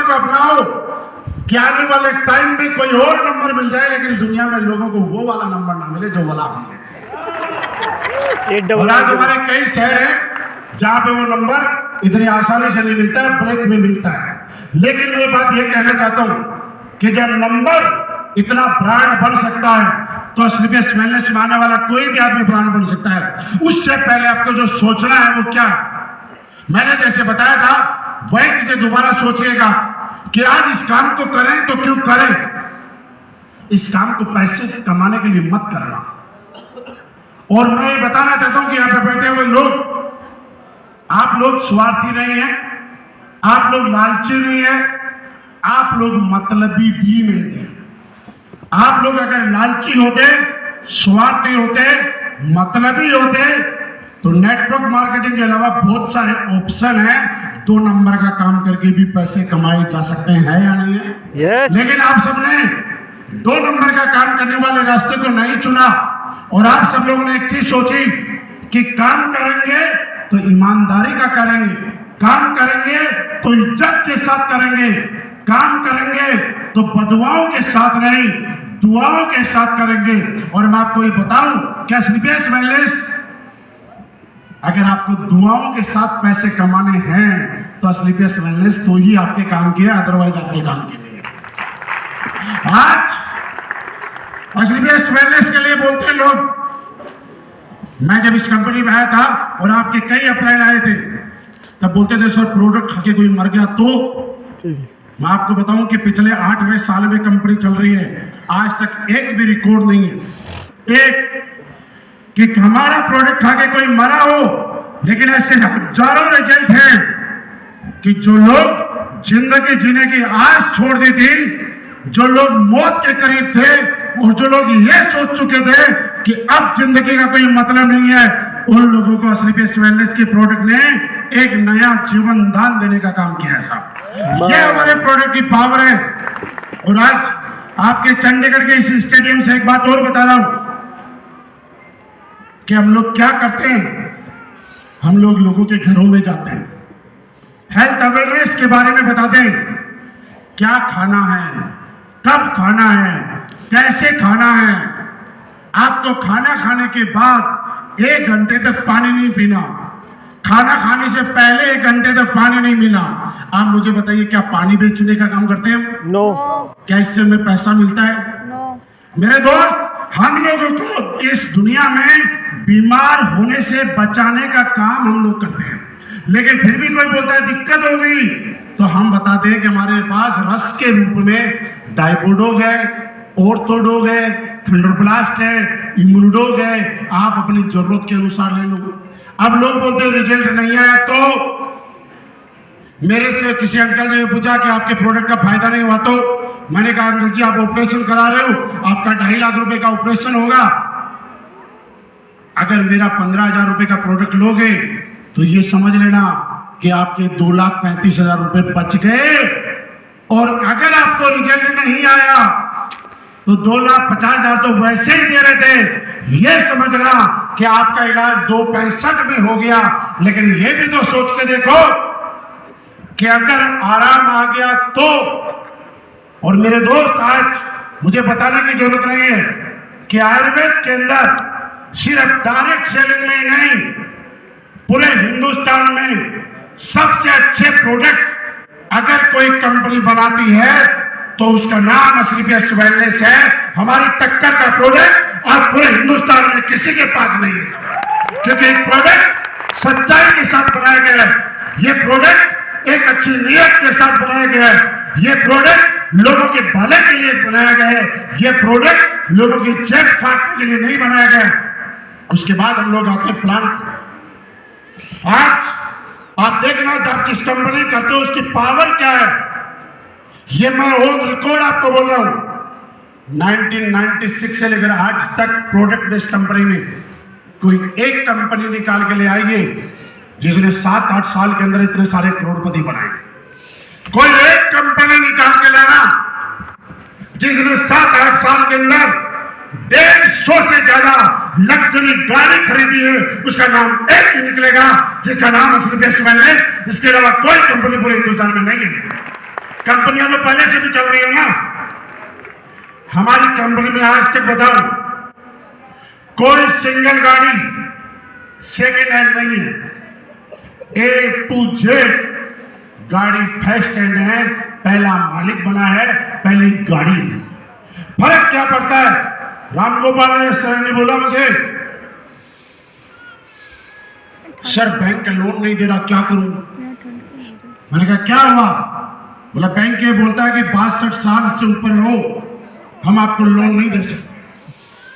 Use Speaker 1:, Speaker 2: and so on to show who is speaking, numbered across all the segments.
Speaker 1: को अपनाओ कि आने वाले टाइम में कोई और नंबर मिल जाए, लेकिन दुनिया में लोगों को वो वाला नंबर ना मिले जो वाला मिले। और आज हमारे कई शहर हैं जहां पे वो नंबर इतनी आसानी से नहीं मिलता है, ब्रेक में मिलता है। लेकिन मैं बात ये कहना चाहता हूं कि जब नंबर इतना ब्रांड बन सकता है तो स्लीपियस वेलनेस में आने वाला कोई भी आदमी ब्रांड बन सकता है। उससे पहले आपको जो सोचना है वो क्या है, मैंने जैसे बताया था वही चीजें दोबारा सोचिएगा कि आज इस काम को करें तो क्यों करें। इस काम को पैसे कमाने के लिए मत करना। और मैं ये बताना चाहता हूं कि यहां पे बैठे हुए लोग, आप लोग स्वार्थी नहीं है, आप लोग लालची नहीं है, आप लोग मतलबी भी नहीं है। आप लोग अगर लालची होते, स्वार्थी होते, मतलबी होते तो नेटवर्क मार्केटिंग के अलावा बहुत सारे ऑप्शन हैं, 2 नंबर का काम करके भी पैसे कमाए जा सकते हैं, या नहीं है?
Speaker 2: yes.
Speaker 1: लेकिन आप सबने 2 नंबर का काम करने वाले रास्ते को नहीं चुना और आप सब लोगों ने एक चीज सोची कि काम करेंगे तो ईमानदारी का करेंगे, काम करेंगे तो इज्जत के साथ करेंगे, काम करेंगे तो बदुआओं के साथ नहीं दुआओं के साथ करेंगे। और मैं आपको ये बताऊं क्या स्लीपियस वेलनेस, अगर आपको दुआओं के साथ पैसे कमाने हैं तो स्लीपियस वेलनेस तो ही आपके काम की है, अदरवाइज आपके काम की नहीं है। आज स्लीपियस वेलनेस के लिए बोलते हैं लोग, मैं जब इस कंपनी में आया था और आपके कई अप्लाई आए थे तब बोलते थे सर प्रोडक्ट खा के कोई मर गया तो। मैं आपको बताऊं कि पिछले 8वें साल में कंपनी चल रही है, आज तक एक भी रिकॉर्ड नहीं है एक कि हमारा प्रोडक्ट खा के कोई मरा हो। लेकिन ऐसे हजारों रिजल्ट हैं कि जो लोग जिंदगी जीने की आस छोड़ दी थी, जो लोग मौत के करीब थे और जो लोग ये सोच चुके थे कि अब जिंदगी का कोई मतलब नहीं है, उन लोगों को स्लीपियस वेलनेस के प्रोडक्ट ने एक नया जीवन दान देने का काम किया है साहब। ये हमारे प्रोडक्ट की पावर है। और आज आपके चंडीगढ़ के इस स्टेडियम से एक बात और बता रहा हूं कि हम लोग क्या करते हैं, हम लोग लोगों के घरों में जाते हैं, हेल्थ अवेयरनेस के बारे में बताते हैं, क्या खाना है, कब खाना है, कैसे खाना है। आपको खाना खाने के बाद 1 घंटे तक पानी नहीं पीना, खाना खाने से पहले 1 घंटे तक पानी नहीं पीना। आप मुझे बताइए क्या पानी बेचने का काम करते हैं?
Speaker 2: नो।
Speaker 1: क्या इससे हमें पैसा मिलता है?
Speaker 3: नो।
Speaker 1: मेरे दोस्त, हम लोगों को इस दुनिया में बीमार होने से बचाने का काम हम लोग करते हैं, लेकिन फिर भी कोई बोलता है दिक्कत हो गई तो हम बताते हैं कि हमारे पास रस के रूप में डाइपोडोग है, ऑर्थोडोग है, थंडरब्लास्ट है, इम्यूनोडोग है, आप अपनी जरूरत के अनुसार ले लो। अब लोग बोलते हैं रिजल्ट नहीं आया तो मेरे से किसी अंकल ने पूछा कि आपके प्रोडक्ट का फायदा नहीं हुआ तो मैंने कहा अंकल जी आप ऑपरेशन करा रहे हो, आपका 2.5 लाख रुपए का ऑपरेशन होगा, अगर मेरा 15,000 रुपए का प्रोडक्ट लोगे तो ये समझ लेना कि आपके 2,35,000 रुपए बच गए। और अगर आपको रिजल्ट नहीं आया तो 2,50,000 तो वैसे ही दे रहे थे, ये समझना कि आपका इलाज 2,65 में हो गया। लेकिन ये भी तो सोच के देखो कि अगर आराम आ गया तो। और मेरे दोस्त, आज मुझे बताने की जरूरत नहीं है कि आयुर्वेद के अंदर सिर्फ डायरेक्ट सेलिंग में नहीं, पूरे हिंदुस्तान में सबसे अच्छे प्रोडक्ट अगर कोई कंपनी बनाती है तो उसका नाम स्लीपियस वेलनेस है। हमारी टक्कर का प्रोडक्ट आज पूरे हिंदुस्तान में किसी के पास नहीं है, क्योंकि एक प्रोडक्ट सच्चाई के साथ बनाया गया है, ये प्रोडक्ट एक अच्छी नीयत के साथ बनाया गया है, ये प्रोडक्ट लोगों के भले के लिए बनाया गया है, ये प्रोडक्ट लोगों की जेब काटने के लिए नहीं बनाया गया है। उसके बाद हम लोग आते प्लांट। आज आप देखना आप जिस कंपनी करते हो उसकी पावर क्या है, ये मैं ऑन रिकॉर्ड आपको बोल रहा हूं। 1996 से लेकर आज तक प्रोडक्ट बेस्ड कंपनी में कोई एक कंपनी निकाल के ले आई है जिसने 7-8 साल के अंदर इतने सारे करोड़पति बनाए। कोई एक कंपनी निकाल के लाना जिसने 7-8 साल के अंदर 150 से ज्यादा लग्जरी गाड़ी खरीदी है, उसका नाम एक ही निकलेगा जिसका नाम स्लीपियस वेलनेस। इसके अलावा कोई कंपनी पूरे हिंदुस्तान में नहीं है। कंपनियां तो पहले से भी चल रही है ना। हमारी कंपनी में आज तक बताओ कोई सिंगल गाड़ी सेकेंड हैंड नहीं है। A to Z गाड़ी फर्स्ट हैंड है, पहला मालिक बना है, पहली गाड़ी। फर्क क्या पड़ता है? रामगोपाल सर ने बोला मुझे, सर बैंक का लोन नहीं दे रहा, क्या करूं? मैंने कहा क्या हुआ? बोला बैंक ये बोलता है कि 62 साल से ऊपर हो हम आपको लोन नहीं दे सकते।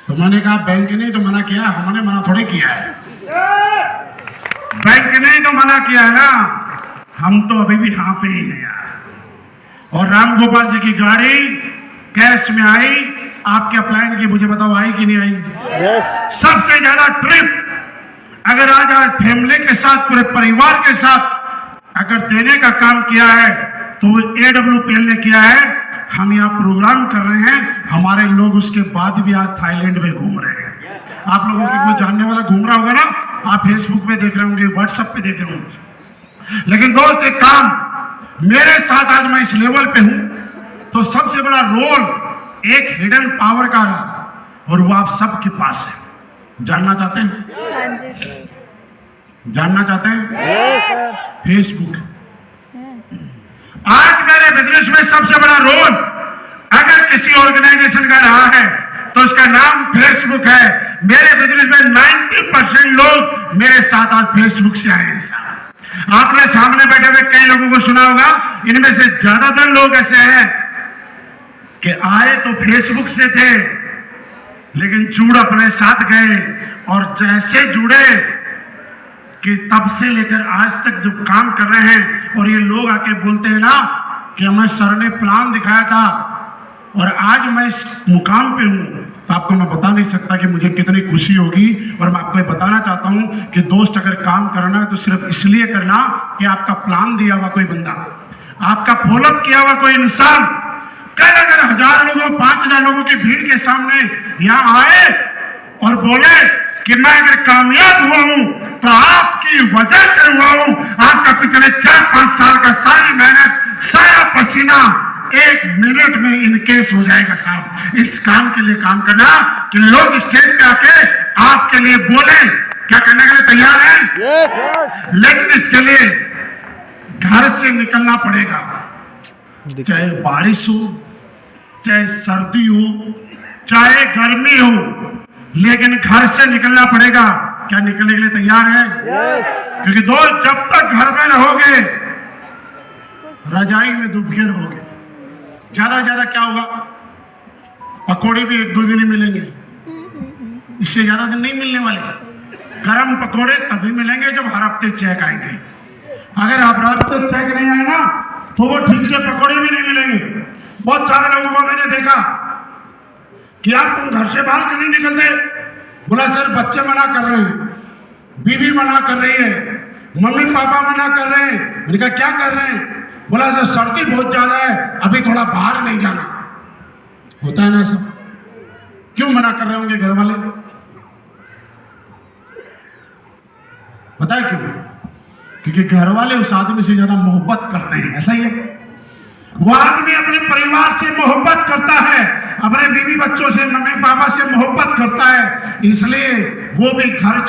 Speaker 1: तो मैंने कहा बैंक ने तो मना किया, हमने मना थोड़ी किया है। बैंक ने तो मना किया है ना, हम तो अभी भी हाँ पे ही है यार। और रामगोपाल जी की गाड़ी कैश में आई, आपके अप्लाइन की मुझे बताओ आई कि नहीं आई? सबसे ज्यादा ट्रिप अगर आज फैमिली के साथ, पूरे परिवार के साथ अगर देने का काम किया है तो वो AWPL ने किया है। हम यहाँ प्रोग्राम कर रहे हैं, हमारे लोग उसके बाद भी आज थाईलैंड में घूम रहे हैं। आप लोगों की कोई जानने वाला घूम रहा होगा ना, आप फेसबुक पे देख रहे होंगे, व्हाट्सएप पे देख रहे होंगे। लेकिन दोस्त एक काम, मेरे साथ आज मैं इस लेवल पे हूं तो सबसे बड़ा रोल एक हिडन पावर का रहा, और वो आप सबके पास है। जानना चाहते हैं? जानना चाहते हैं? फेसबुक। आज मेरे बिजनेस में सबसे बड़ा रोल अगर किसी ऑर्गेनाइजेशन का रहा है तो उसका नाम फेसबुक है। मेरे बिजनेस में 90% लोग मेरे साथ आज फेसबुक से आए हैं। आपने सामने बैठे हुए कई लोगों को सुना होगा, इनमें से ज्यादातर लोग ऐसे हैं कि आए तो फेसबुक से थे लेकिन जुड़ अपने साथ गए, और जैसे जुड़े कि तब से लेकर आज तक जो काम कर रहे हैं। और ये लोग आके बोलते हैं ना कि हमें सर ने प्लान दिखाया था और आज मैं इस मुकाम पे हूं, तो आपको मैं बता नहीं सकता कि मुझे कितनी खुशी होगी। और मैं आपको ये बताना चाहता हूं कि दोस्त अगर काम करना है तो सिर्फ इसलिए करना कि आपका प्लान दिया हुआ कोई बंदा, आपका फॉलोअप किया हुआ कोई इंसान कल अगर 1000 लोगों 5000 लोगों की भीड़ के सामने यहाँ आए और बोले कि मैं अगर कामयाब हुआ हूं तो आपकी वजह से हुआ हूं, आपका पिछले 4-5 साल का सारी मेहनत, सारा पसीना 1 मिनट में इनकेस हो जाएगा साहब। इस काम के लिए काम करना कि लोग स्टेज पे आके आपके लिए बोले, क्या करने के लिए तैयार हैं? लेकिन इसके लिए घर से निकलना पड़ेगा, चाहे बारिश हो, चाहे सर्दी हो, चाहे गर्मी हो, लेकिन घर से निकलना पड़ेगा। क्या निकलने के लिए तैयार है? क्योंकि दोस्त जब तक घर में रहोगे रजाई में दुबके रहोगे। ज्यादा ज्यादा क्या होगा, पकोड़े भी 1-2 दिन ही मिलेंगे, इससे ज्यादा दिन नहीं मिलने वाले। गरम पकोड़े तभी मिलेंगे जब हर हफ्ते चेक आएंगे। अगर हर हफ्ते चेक नहीं आए ना तो वो ठीक से पकोड़े भी नहीं मिलेंगे। बहुत सारे लोगों को मैंने देखा कि आप तुम घर से बाहर क्यों नहीं निकलते? बोला सर बच्चे मना कर रहे हैं, बीवी मना कर रही है, मम्मी पापा मना कर रहे हैं। मैंने कहा क्या कर रहे हैं? बोला सर सर्दी बहुत ज्यादा है, अभी थोड़ा बाहर नहीं जाना। होता है ना सब? क्यों मना कर रहे होंगे घर वाले? पता है क्यों? क्योंकि घर वाले उस आदमी से ज्यादा मोहब्बत करते हैं। ऐसा ही है, वो आदमी अपने परिवार से मोहब्बत करता है, अपने बीवी बच्चों से, मम्मी पापा से मोहब्बत करता है, इसलिए वो भी घर